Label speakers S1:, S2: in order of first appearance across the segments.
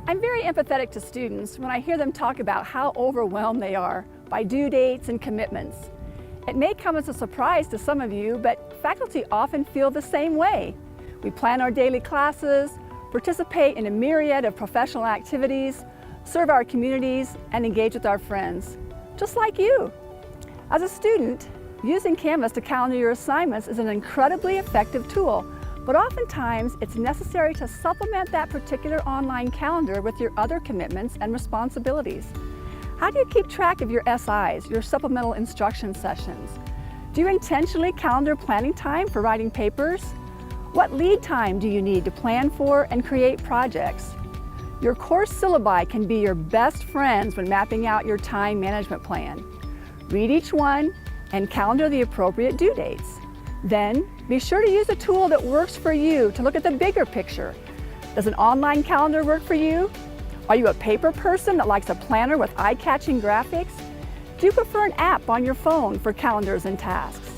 S1: I'm very empathetic to students when I hear them talk about how overwhelmed they are by due dates and commitments. It may come as a surprise to some of you, but faculty often feel the same way. We plan our daily classes, participate in a myriad of professional activities, serve our communities, and engage with our friends, just like you. As a student, using Canvas to calendar your assignments is an incredibly effective tool, but oftentimes it's necessary to supplement that particular online calendar with your other commitments and responsibilities. How do you keep track of your SIs, your supplemental instruction sessions? Do you intentionally calendar planning time for writing papers? What lead time do you need to plan for and create projects? Your course syllabi can be your best friends when mapping out your time management plan. Read each one and calendar the appropriate due dates. Then, be sure to use a tool that works for you to look at the bigger picture. Does an online calendar work for you? Are you a paper person that likes a planner with eye-catching graphics? Do you prefer an app on your phone for calendars and tasks?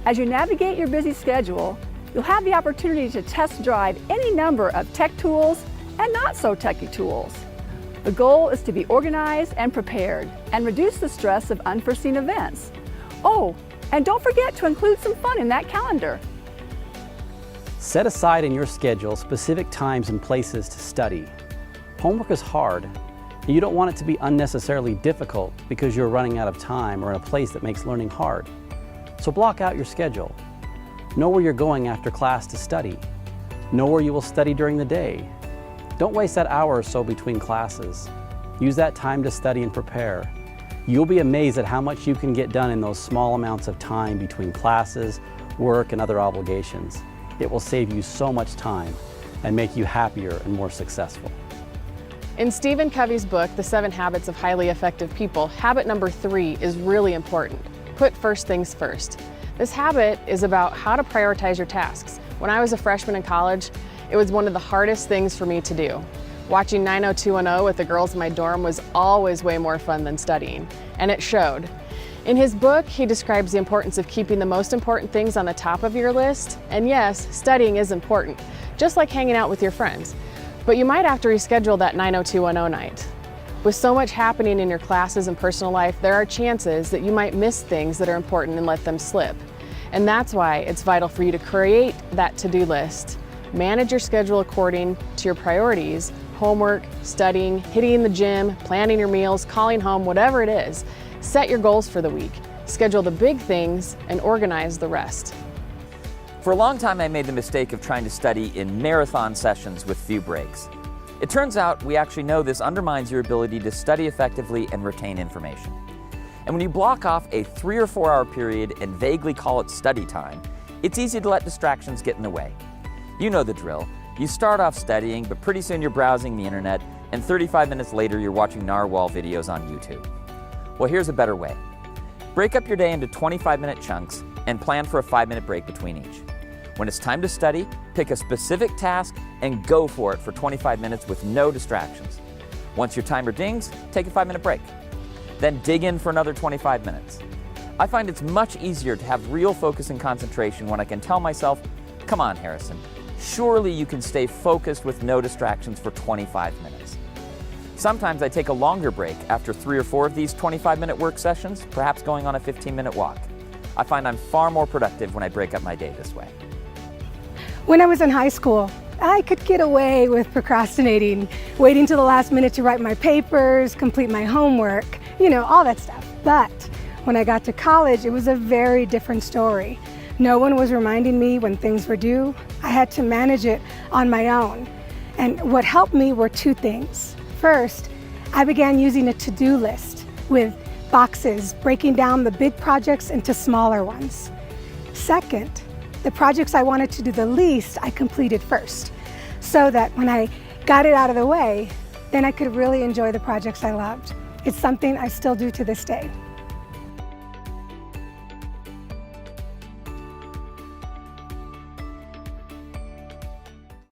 S1: As you navigate your busy schedule, you'll have the opportunity to test drive any number of tech tools and not so techy tools. The goal is to be organized and prepared and reduce the stress of unforeseen events. Oh, and don't forget to include some fun in that calendar.
S2: Set aside in your schedule specific times and places to study. Homework is hard, and you don't want it to be unnecessarily difficult because you're running out of time or in a place that makes learning hard. So block out your schedule. Know where you're going after class to study. Know where you will study during the day. Don't waste that hour or so between classes. Use that time to study and prepare. You'll be amazed at how much you can get done in those small amounts of time between classes, work, and other obligations. It will save you so much time and make you happier and more successful.
S3: In Stephen Covey's book, The 7 Habits of Highly Effective People, habit number 3 is really important. Put first things first. This habit is about how to prioritize your tasks. When I was a freshman in college, it was one of the hardest things for me to do. Watching 90210 with the girls in my dorm was always way more fun than studying, and it showed. In his book, he describes the importance of keeping the most important things on the top of your list, and yes, studying is important, just like hanging out with your friends. But you might have to reschedule that 90210 night. With so much happening in your classes and personal life, there are chances that you might miss things that are important and let them slip. And that's why it's vital for you to create that to-do list. Manage your schedule according to your priorities, homework, studying, hitting the gym, planning your meals, calling home, whatever it is. Set your goals for the week. Schedule the big things and organize the rest.
S4: For a long time, I made the mistake of trying to study in marathon sessions with few breaks. It turns out we actually know this undermines your ability to study effectively and retain information. And when you block off a 3 or 4 hour period and vaguely call it study time, it's easy to let distractions get in the way. You know the drill. You start off studying, but pretty soon you're browsing the internet, and 35 minutes later you're watching narwhal videos on YouTube. Well, here's a better way. Break up your day into 25-minute chunks and plan for a 5-minute break between each. When it's time to study, pick a specific task and go for it for 25 minutes with no distractions. Once your timer dings, take a 5-minute break. Then dig in for another 25 minutes. I find it's much easier to have real focus and concentration when I can tell myself, come on, Harrison, surely you can stay focused with no distractions for 25 minutes. Sometimes I take a longer break after 3 or 4 of these 25-minute work sessions, perhaps going on a 15-minute walk. I find I'm far more productive when I break up my day this way.
S5: When I was in high school, I could get away with procrastinating, waiting till the last minute to write my papers, complete my homework, all that stuff. But when I got to college, it was a very different story. No one was reminding me when things were due. I had to manage it on my own. And what helped me were 2 things. First, I began using a to-do list with boxes, breaking down the big projects into smaller ones. Second, the projects I wanted to do the least, I completed first, so that when I got it out of the way, then I could really enjoy the projects I loved. It's something I still do to this day.